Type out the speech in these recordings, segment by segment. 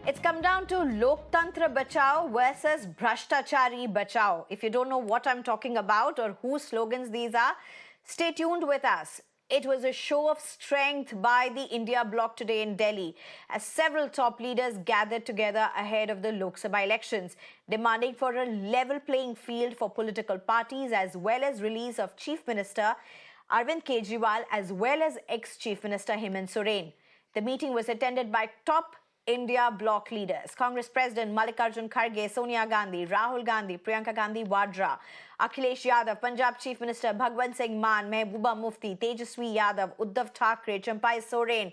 It's come down to Loktantra Bachao versus Bhrashtachari Bachao. If you don't know what I'm talking about or whose slogans these are, stay tuned with us. It was a show of strength by the India Bloc today in Delhi as several top leaders gathered together ahead of the Lok Sabha elections, demanding for a level playing field for political parties as well as release of Chief Minister Arvind Kejriwal as well as ex-Chief Minister Hemant Soren. The meeting was attended by top India Bloc leaders, Congress President Mallikarjun Kharge, Sonia Gandhi, Rahul Gandhi, Priyanka Gandhi Vadra, Akhilesh Yadav, Punjab Chief Minister Bhagwant Singh Mann, Mehbooba Mufti, Tejaswi Yadav, Uddhav Thackeray, Champai Soren,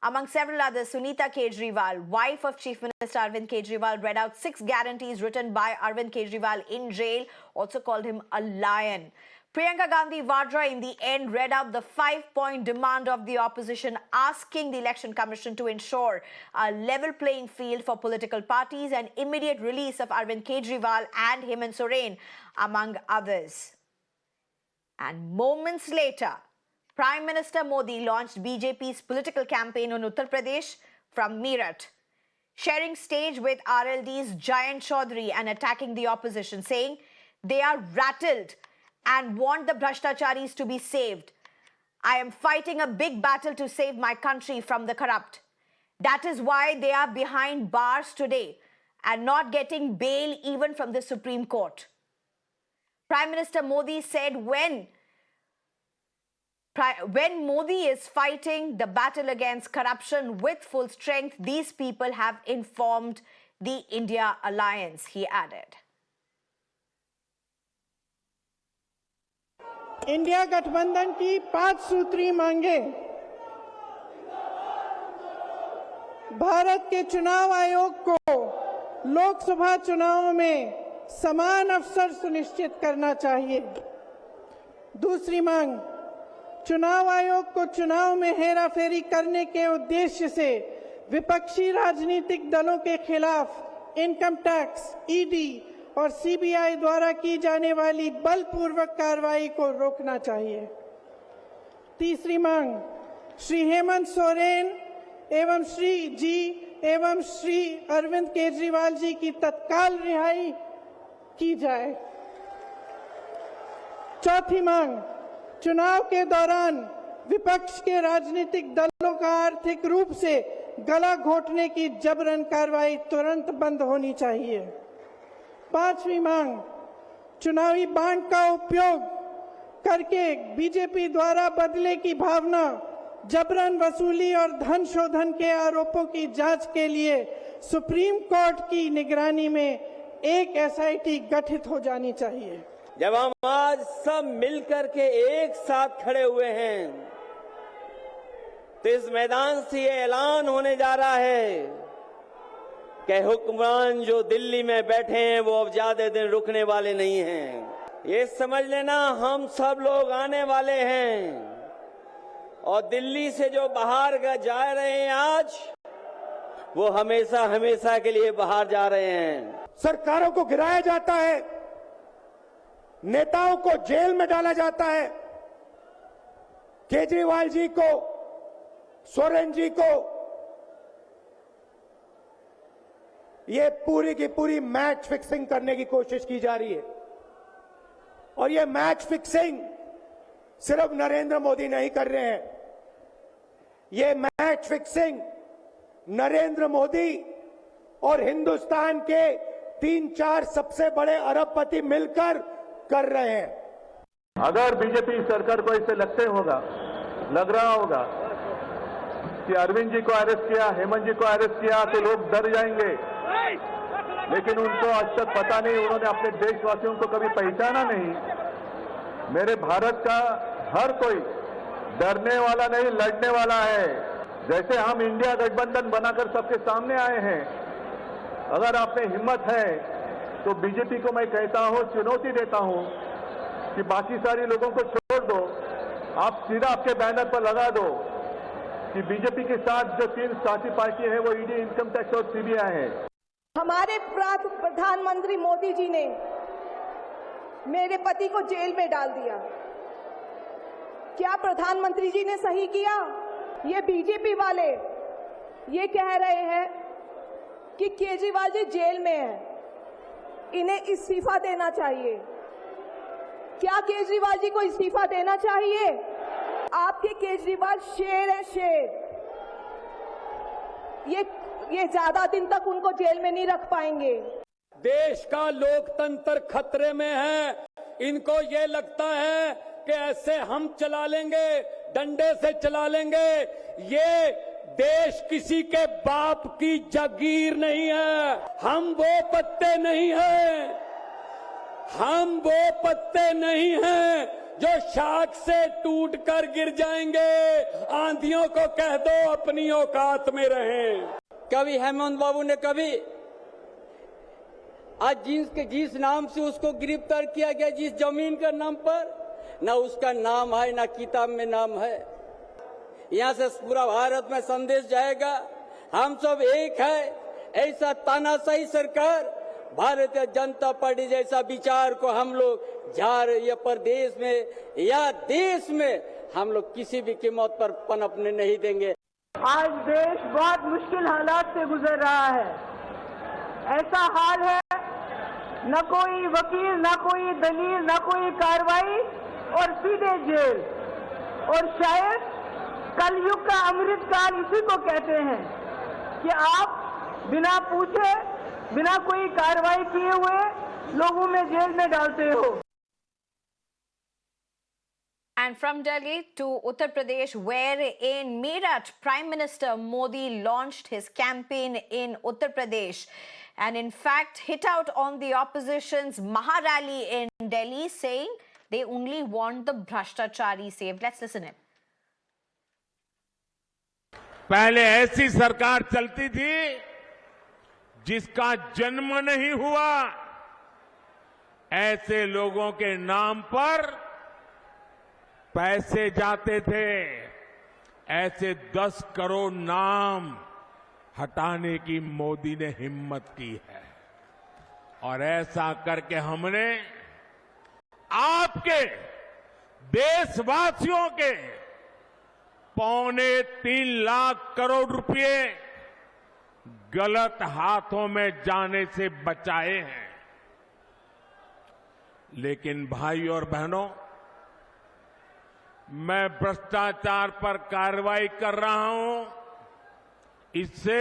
among several others. Sunita Kejriwal, wife of Chief Minister Arvind Kejriwal, read out 6 guarantees written by Arvind Kejriwal in jail, also called him a lion. Priyanka Gandhi Vadra in the end read out the 5-point demand of the opposition, asking the Election Commission to ensure a level playing field for political parties and immediate release of Arvind Kejriwal and Hemant Soren, among others. And moments later, Prime Minister Modi launched BJP's political campaign on Uttar Pradesh from Meerut, sharing stage with RLD's Jayant Chaudhary and attacking the opposition, saying they are rattled and want the Bhrashtacharis to be saved. I am fighting a big battle to save my country from the corrupt. That is why they are behind bars today and not getting bail even from the Supreme Court. Prime Minister Modi said when Modi is fighting the battle against corruption with full strength, these people have informed the India Alliance, he added. India गठबंधन की 5 सूत्री मांगे भारत के चुनाव आयोग को लोकसभा चुनाव में समान अवसर सुनिश्चित करना चाहिए। दूसरी मांग, चुनाव आयोग को चुनाव में हेराफेरी करने के उद्देश्य से विपक्षी राजनीतिक दलों के खिलाफ इनकम टैक्स, ईडी और सीबीआई द्वारा की जाने वाली बलपूर्वक कार्रवाई को रोकना चाहिए। तीसरी मांग, श्री हेमंत सोरेन एवं श्री अरविंद केजरीवाल जी की तत्काल रिहाई की जाए। चौथी मांग, चुनाव के दौरान विपक्ष के राजनीतिक दलों का आर्थिक रूप से गला घोटने की जबरन कार्रवाई तुरंत बंद होनी चाहिए। पांचवी मांग, चुनावी बांड का उपयोग करके बीजेपी द्वारा बदले की भावना, जबरन वसूली और धन शोधन के आरोपों की जांच के लिए सुप्रीम कोर्ट की निगरानी में एक एसआईटी गठित हो जानी चाहिए। जब हम आज सब मिलकर के एक साथ खड़े हुए हैं तो इस मैदान से ये ऐलान होने जा रहा है कि हुक्मरान जो दिल्ली में बैठे हैं वो अब ज्यादा दिन रुकने वाले नहीं हैं। ये समझ लेना, हम सब लोग आने वाले हैं और दिल्ली से जो बाहर जा रहे हैं आज, वो हमेशा हमेशा के लिए बाहर जा रहे हैं। सरकारों को गिराया जाता है, नेताओं को जेल में डाला जाता है, केजरीवाल जी को, सोरेन जी को, ये पूरी की पूरी मैच फिक्सिंग करने की कोशिश की जा रही है। और ये मैच फिक्सिंग सिर्फ नरेंद्र मोदी नहीं कर रहे हैं, ये मैच फिक्सिंग नरेंद्र मोदी और हिंदुस्तान के 3-4 सबसे बड़े अरबपति मिलकर कर रहे हैं। अगर बीजेपी सरकार को ऐसे लग रहा होगा कि अरविंद जी को अरेस्ट किया, हेमंत जी को अरेस्ट किया तो लोग डर जाएंगे, लेकिन उनको आज तक पता नहीं, उन्होंने अपने देशवासियों को कभी पहचाना नहीं। मेरे भारत का हर कोई डरने वाला नहीं, लड़ने वाला है। जैसे हम इंडिया गठबंधन बनाकर सबके सामने आए हैं, अगर आप में हिम्मत है तो बीजेपी को मैं कहता हूं, चुनौती देता हूं कि बाकी सारे लोगों को छोड़ दो, आप सीधा आपके बैनर पर लगा दो कि बीजेपी के साथ जो 3 साथी पार्टी है वो ईडी, इनकम टैक्स और सीबीआई है। हमारे प्रधानमंत्री मोदी जी ने मेरे पति को जेल में डाल दिया। क्या प्रधानमंत्री जी ने सही किया? ये बीजेपी वाले ये कह रहे हैं कि केजरीवाल जी जेल में हैं, इन्हें इस्तीफा देना चाहिए। क्या केजरीवाल जी को इस्तीफा देना चाहिए? आपके केजरीवाल शेर है, शेर। ये ज्यादा दिन तक उनको जेल में नहीं रख पाएंगे। देश का लोकतंत्र खतरे में है। इनको ये लगता है कि ऐसे हम चला लेंगे, डंडे से चला लेंगे। ये देश किसी के बाप की जागीर नहीं है। हम वो पत्ते नहीं हैं, हम वो पत्ते नहीं हैं जो शाख से टूट कर गिर जाएंगे। आंधियों को कह दो अपनी औकात में रहें। कभी हेमंत बाबू ने कभी आज जिस नाम से उसको गिरफ्तार किया गया, जिस जमीन का नाम पर, ना उसका नाम है ना किताब में नाम है। यहाँ से पूरा भारत में संदेश जाएगा, हम सब एक है। ऐसा तानाशाही सरकार, भारतीय जनता पार्टी जैसा विचार को हम लोग या प्रदेश में या देश में हम लोग किसी भी कीमत पर पनपने नहीं देंगे। आज देश बहुत मुश्किल हालात से गुजर रहा है। ऐसा हाल है, न कोई वकील, न कोई दलील, न कोई कार्रवाई और सीधे जेल। और शायद कलयुग का अमृत काल इसी को कहते हैं कि आप बिना पूछे, बिना कोई कार्रवाई किए हुए लोगों में जेल में डालते हो। And from Delhi to Uttar Pradesh, where in Meerut, Prime Minister Modi launched his campaign in Uttar Pradesh and in fact hit out on the opposition's Maha Rally in Delhi, saying they only want the Bhrashtachari saved. Let's listen in. पहले ऐसी सरकार चलती थी जिसका जन्म नहीं हुआ, ऐसे लोगों के नाम पर पैसे जाते थे। ऐसे 10 करोड़ नाम हटाने की मोदी ने हिम्मत की है और ऐसा करके हमने आपके देशवासियों के 3.25 लाख करोड़ रुपए गलत हाथों में जाने से बचाए हैं। लेकिन भाई और बहनों, मैं भ्रष्टाचार पर कार्रवाई कर रहा हूं, इससे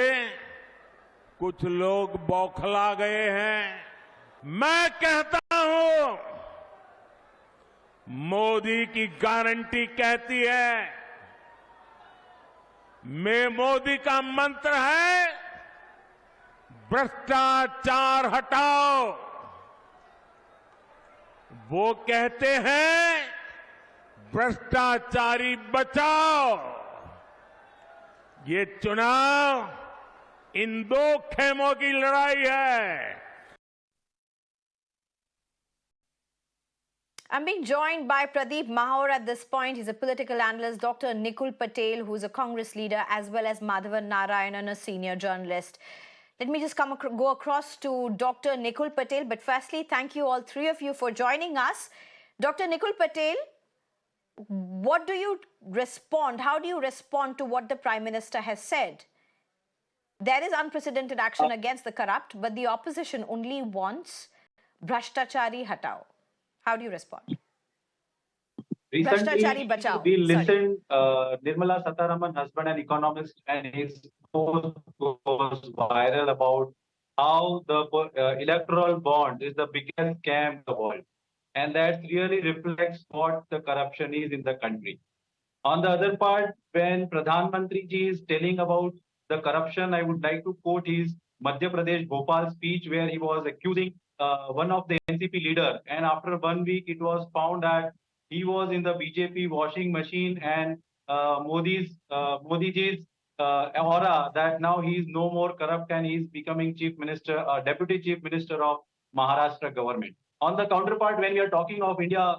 कुछ लोग बौखला गए हैं। मैं कहता हूं, मोदी की गारंटी कहती है, मोदी का मंत्र है भ्रष्टाचार हटाओ। वो कहते हैं भ्रष्टाचारी बचाओ। ये चुनाव इन 2 खेमों की लड़ाई है। I'm being joined by Pradeep Mahor at this point. He's a political analyst, Dr. Nikul Patel, who's a Congress leader, as well as Madhavan Narayanan, a senior journalist. Let me just go across to Dr. Nikul Patel. But firstly, thank you all three of you for joining us. Dr. Nikul Patel, what do you respond? How do you respond to what the Prime Minister has said? There is unprecedented action against the corrupt, but the opposition only wants Bhrashtachari Hatao. How do you respond? Recently, we listened Nirmala Sitharaman, husband and economist, and his post goes viral about how the electoral bond is the biggest scam in the world. And that really reflects what the corruption is in the country. On the other part, when Pradhan Mantri ji is telling about the corruption, I would like to quote his Madhya Pradesh Bhopal speech where he was accusing one of the NCP leader, and after 1 week it was found that he was in the BJP washing machine, and Modi ji's aura that now he is no more corrupt and he is becoming deputy chief minister of Maharashtra government. On the counterpart, when we are talking of India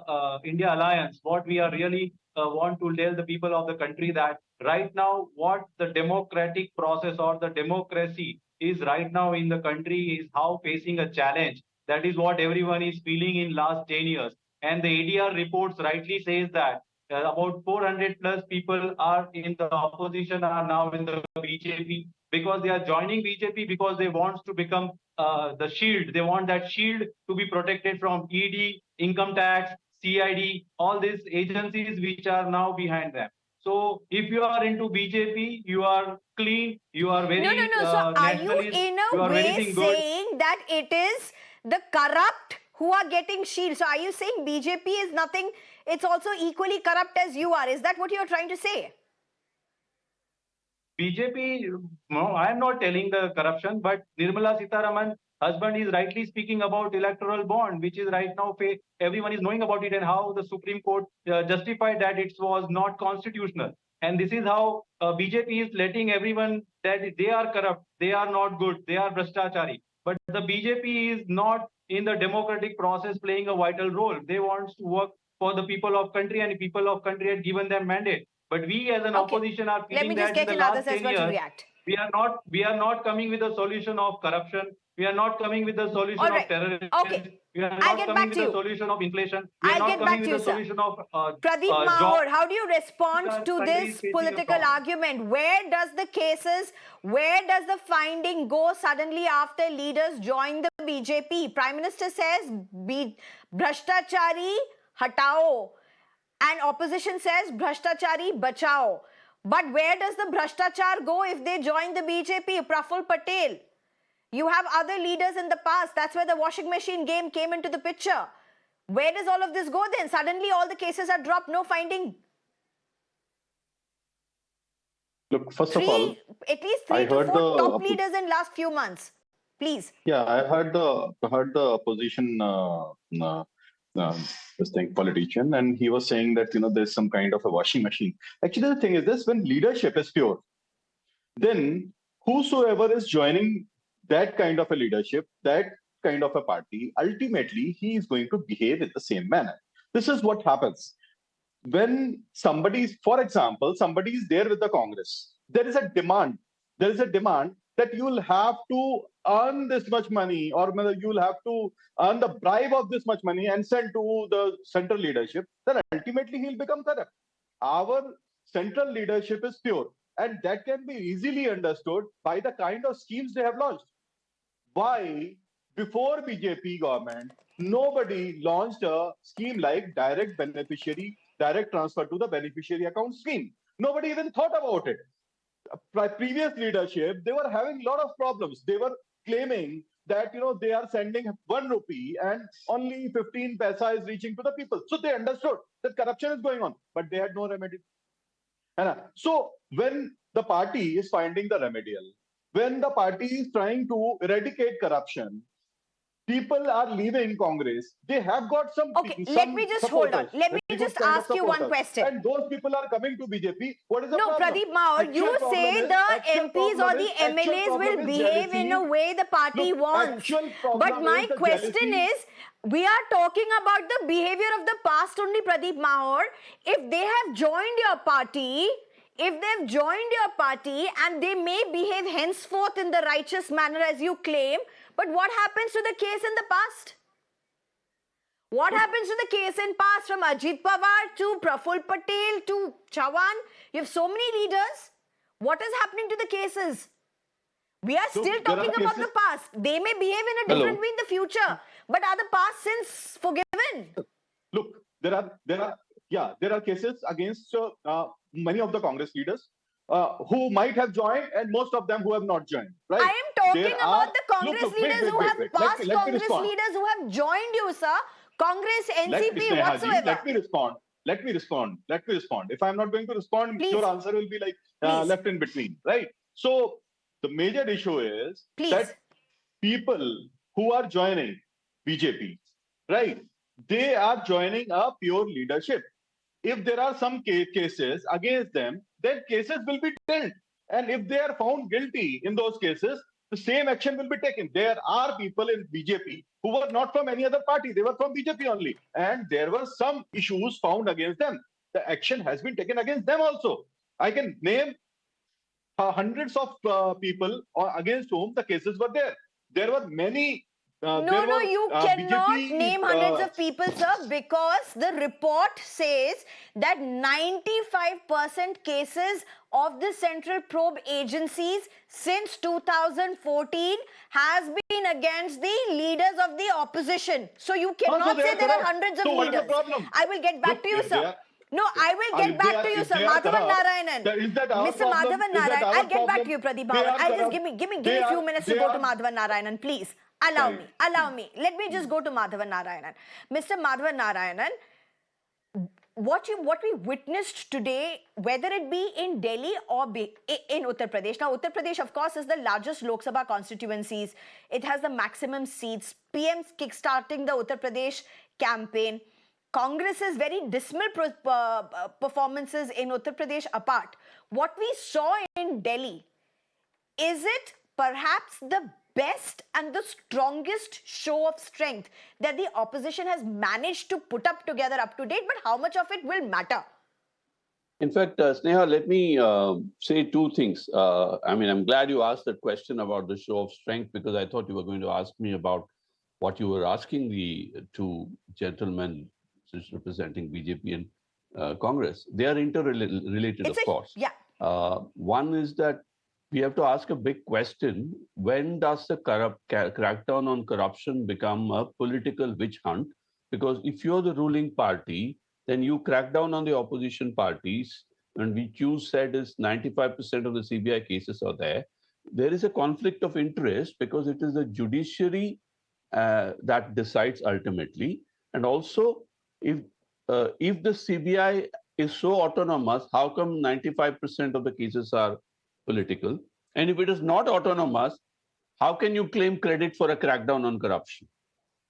Alliance, what we are really want to tell the people of the country that right now what the democratic process or the democracy is right now in the country is how facing a challenge. That is what everyone is feeling in last 10 years. And the ADR reports rightly says that about 400 plus people are in the opposition are now in the BJP. because they are joining BJP because they want to become the shield. They want that shield to be protected from ED, income tax, CID, all these agencies which are now behind them. So if you are into BJP, you are clean, you are very No, no, no. So are you nationalist, in you a are very way thing good. saying that it is the corrupt who are getting shield? So are you saying BJP is nothing, it's also equally corrupt as you are? Is that what you're trying to say? BJP, no, I am not telling the corruption, but Nirmala Sitharaman husband is rightly speaking about electoral bond, which is right now everyone is knowing about it and how the Supreme Court justified that it was not constitutional. And this is how BJP is letting everyone that they are corrupt, they are not good, they are Bhrishtachari. But the BJP is not in the democratic process playing a vital role. They want to work for the people of country, and the people of country had given them mandate. But we as an Okay. opposition are Let me feeling just that in get the in last others as 10 well to years, react. we are not coming with a solution of corruption. We are not coming with a solution All of right. terrorism. Okay. We are I'll not get coming back with to a you. solution of inflation. We are I'll not get coming back with to a you, sir. solution of Pradeep job. Mahur, how do you respond Our to country this is facing a political problem. argument? Where does the cases, where does the finding go suddenly after leaders join the BJP? Prime Minister says, Bhrishtachari hatao. And opposition says, Bhrishtachari bachao. But where does the Bhrishtachar go if they join the BJP? Praful Patel. You have other leaders in the past. That's where the washing machine game came into the picture. Where does all of this go then? Suddenly all the cases are dropped, no finding. Look, first of all, At least I three to heard four the top leaders in last few months. Please. yeah, I heard the opposition this thing politician, and he was saying that there's some kind of a washing machine. Actually, the thing is this: when leadership is pure, then whosoever is joining that kind of a leadership, that kind of a party, ultimately he is going to behave in the same manner. This is what happens. When for example, somebody is there with the Congress, there is a demand that you will have to earn this much money, or you will have to earn the bribe of this much money and send to the central leadership, then ultimately he'll become corrupt. Our central leadership is pure, and that can be easily understood by the kind of schemes they have launched. Why, before BJP government, nobody launched a scheme like direct transfer to the beneficiary account scheme? Nobody even thought about it. Previous leadership, they were having a lot of problems. They were claiming that they are sending 1 rupee and only 15 paisa is reaching to the people. So they understood that corruption is going on, but they had no remedy. So when the party is finding the remedial, when the party is trying to eradicate corruption, people are leaving Congress. They have got some. Okay, let me just hold on. Let me just ask you one question. And those people are coming to BJP. What is the no, problem? Pradeep Mahur, you say the MPs or the MLAs will behave in a way the party wants. But my question is, we are talking about the behavior of the past only, Pradeep Mahur. If they have joined your party, and they may behave henceforth in the righteous manner as you claim, but what happens to the case in the past? What happens to the case in past from Ajit Pawar to Praful Patel to Chavan? You have so many leaders. What is happening to the cases? We are still talking about the past. They may behave in a different way in the future, but are the past sins forgiven? Look, there are cases against many of the Congress leaders who might have joined, and most of them who have not joined. Right? I am talking about the Congress leaders who have past Congress leaders who have joined you, sir. Congress, NCP, whatsoever. Let me respond. If I'm not going to respond, please, your answer will be like left in between, right? So the major issue is that people who are joining BJP, right, they are joining a pure leadership. If there are some cases against them, then cases will be dealt. And if they are found guilty in those cases, the same action will be taken. There are people in BJP who were not from any other party. They were from BJP only. And there were some issues found against them. The action has been taken against them also. I can name hundreds of people against whom the cases were there. There were many No, you cannot BJP, name hundreds of people, sir, because the report says that 95% cases of the central probe agencies since 2014 has been against the leaders of the opposition. So you cannot say there are hundreds of so what leaders. is the problem? I will get back Look, to you, if they sir. are- No, I will get back to you, sir. Madhavan Narayanan. Is that our Mr. problem? Madhavan Is that Narayanan. our I'll get back problem? to you, Pradeep They Bhawan. are I'll just corrupt. give me They a few are- minutes to they go to are- Madhavan Narayanan, please. Allow Right. me. Allow me. Let me just go to Madhavan Narayanan. Mr. Madhavan Narayanan, what we witnessed today, whether it be in Delhi or in Uttar Pradesh. Now, Uttar Pradesh, of course, is the largest Lok Sabha constituencies. It has the maximum seats. PM's kickstarting the Uttar Pradesh campaign. Congress's very dismal performances in Uttar Pradesh apart. What we saw in Delhi, is it perhaps the best and the strongest show of strength that the opposition has managed to put up together up to date, but how much of it will matter? In fact, Sneha, let me say two things. I'm glad you asked that question about the show of strength, because I thought you were going to ask me about what you were asking the two gentlemen representing BJP and Congress. They are interrelated, of course. Yeah. One is that we have to ask a big question: when does the crackdown on corruption become a political witch hunt? Because if you're the ruling party, then you crack down on the opposition parties, and which you said is 95% of the CBI cases are there. There is a conflict of interest because it is the judiciary that decides ultimately. And also, if the CBI is so autonomous, how come 95% of the cases are political? And if it is not autonomous, how can you claim credit for a crackdown on corruption?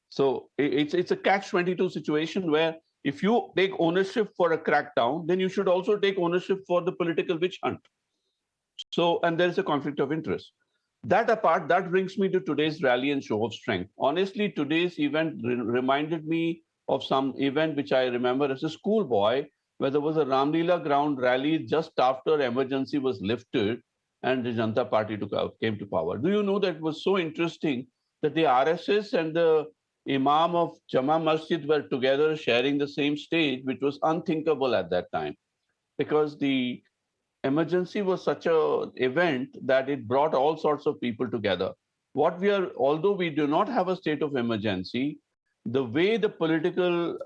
So it's a catch-22 situation where if you take ownership for a crackdown, then you should also take ownership for the political witch hunt. So, and there is a conflict of interest. That apart, that brings me to today's rally and show of strength. Honestly, today's event reminded me of some event which I remember as a schoolboy, where there was a Ramlila ground rally just after emergency was lifted and the Janata Party came to power. Do you know that it was so interesting that the RSS and the Imam of Jama Masjid were together sharing the same stage, which was unthinkable at that time, because the emergency was such an event that it brought all sorts of people together. Although we do not have a state of emergency, the way the political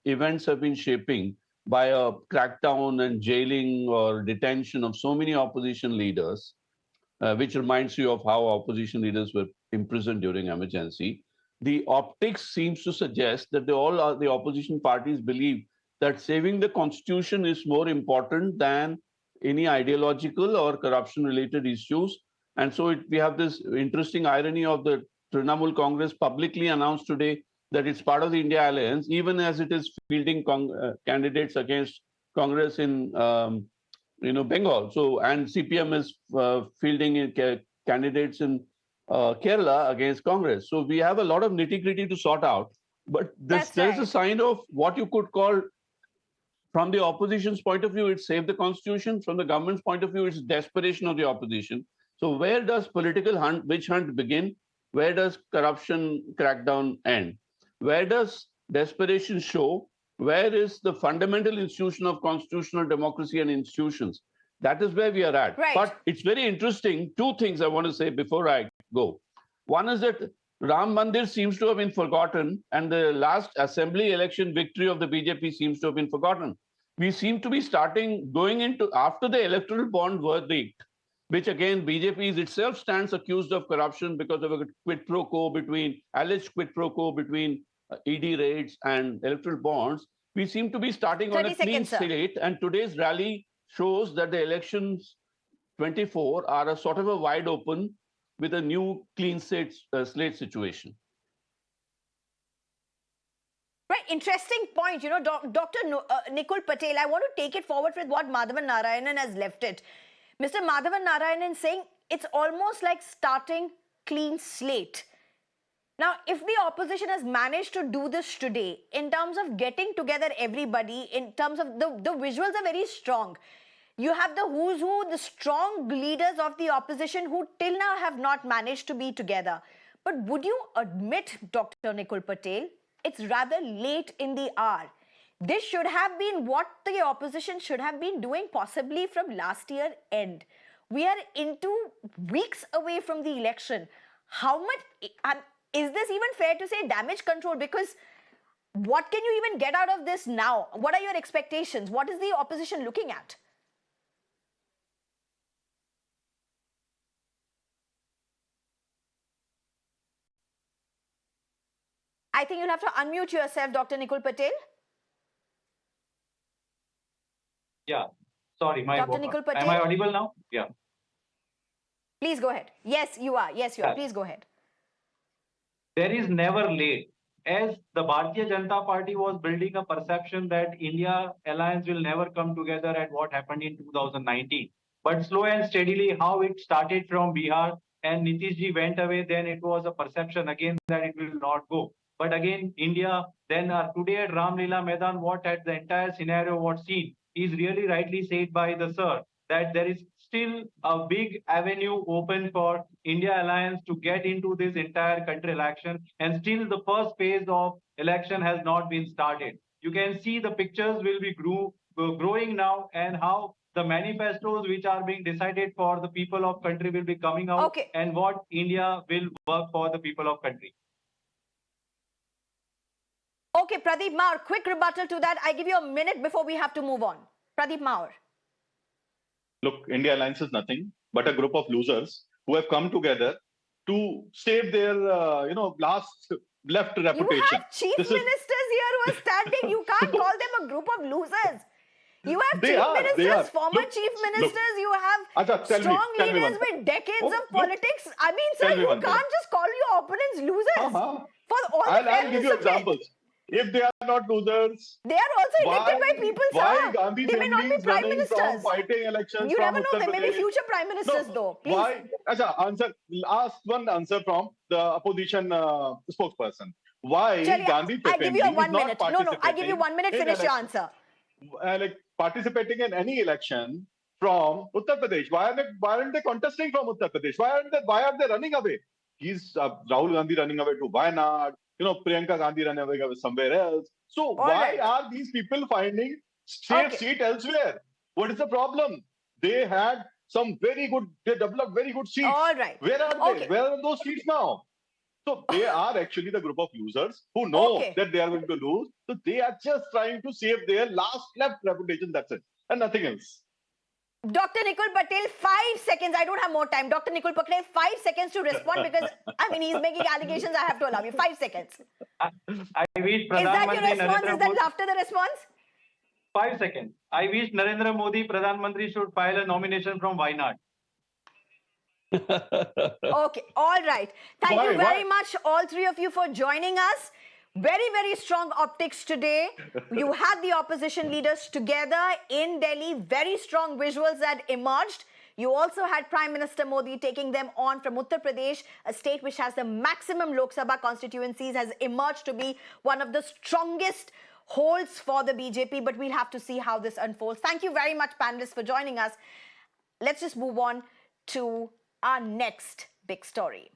events have been shaping by a crackdown and jailing or detention of so many opposition leaders, which reminds you of how opposition leaders were imprisoned during emergency. The optics seems to suggest that the opposition parties believe that saving the constitution is more important than any ideological or corruption-related issues. And so we have this interesting irony of the Trinamool Congress publicly announced today that it's part of the India Alliance, even as it is fielding candidates against Congress in Bengal. So, and CPM is fielding candidates in Kerala against Congress. So we have a lot of nitty-gritty to sort out. But there is a sign of what you could call, from the opposition's point of view, it's save the constitution. From the government's point of view, it's desperation of the opposition. So where does political witch hunt begin? Where does corruption crackdown end? Where does desperation show? Where is the fundamental institution of constitutional democracy and institutions? That is where we are at. Right. But it's very interesting. Two things I want to say before I go. One is that Ram Mandir seems to have been forgotten, and the last assembly election victory of the BJP seems to have been forgotten. We seem to be going into after the electoral bond verdict, which again BJP itself stands accused of corruption because of a alleged quid pro quo between ED raids and electoral bonds. We seem to be starting on a clean slate, and today's rally shows that the elections 24 are a sort of a wide open with a new clean slate situation. Right, interesting point. You know, Dr. Nikul Patel, I want to take it forward with what Madhavan Narayanan has left it. Mr. Madhavan Narayanan saying it's almost like starting clean slate. Now, if the opposition has managed to do this today, in terms of getting together everybody, in terms of the visuals are very strong. You have the who's who, the strong leaders of the opposition who till now have not managed to be together. But would you admit, Dr. Nikul Patel, it's rather late in the hour? This should have been what the opposition should have been doing possibly from last year end. We are into weeks away from the election. How much, is this even fair to say damage control? Because what can you even get out of this now? What are your expectations? What is the opposition looking at? I think you'll have to unmute yourself, Dr. Nikul Patel. Yeah, sorry, Dr. Nikul Patel. Am I audible now? Yeah. Please go ahead. Yes, you are. Yes, you are. Please go ahead. There is never late. As the Bharatiya Janata Party was building a perception that India alliance will never come together at what happened in 2019. But slow and steadily, how it started from Bihar and Nitishji went away, then it was a perception again that it will not go. But again, India, then today at Ramlila Maidan, what at the entire scenario, what seen is really rightly said by the sir, that there is still a big avenue open for India Alliance to get into this entire country election, and still the first phase of election has not been started. You can see the pictures will be growing now, and how the manifestos which are being decided for the people of country will be coming out, and what India will work for the people of country. Okay, Pradeep Maur, quick rebuttal to that. I give you a minute before we have to move on. Pradeep Maur. Look, India Alliance is nothing but a group of losers who have come together to save their, last left reputation. You have chief ministers here who are standing. You can't call them a group of losers. You have chief ministers, former chief ministers. You have strong leaders with decades of politics. I mean, sir, you can't just call your opponents losers. For all I'll give you examples. If they are not losers, they are also elected by people, sir. Why Gandhi they may not be prime ministers. Fighting elections you from never know, Uttar they may be Pradesh. future prime ministers, though. Please. Why? Ask one answer from the opposition spokesperson. Why Gandhi I give you a 1 minute. No, I give you 1 minute. Finish your answer. Participating in any election from Uttar Pradesh. Why aren't they contesting from Uttar Pradesh? Why are they running away? He's Rahul Gandhi running away to Wayanad. Priyanka Gandhi running away somewhere else. So why are these people finding safe seat elsewhere? What is the problem? They had they developed very good seats. All right. Where are they? Where are those seats now? So they are actually the group of losers who know that they are going to lose. So they are just trying to save their last left reputation. That's it. And nothing else. Dr. Nikul Patel, 5 seconds. I don't have more time. Dr. Nikul Patel, 5 seconds to respond because, he's making allegations. I have to allow you. 5 seconds. I wish Pradhan Is that your Mantri response? Is that after the response? 5 seconds. I wish Narendra Modi, Pradhan Mantri, should file a nomination from Wayanad. Okay. All right. Thank you very much, all three of you, for joining us. Very, very strong optics today. You had the opposition leaders together in Delhi. Very strong visuals that emerged. You also had Prime Minister Modi taking them on from Uttar Pradesh, a state which has the maximum Lok Sabha constituencies, has emerged to be one of the strongest holds for the BJP. But we'll have to see how this unfolds. Thank you very much, panelists, for joining us. Let's just move on to our next big story.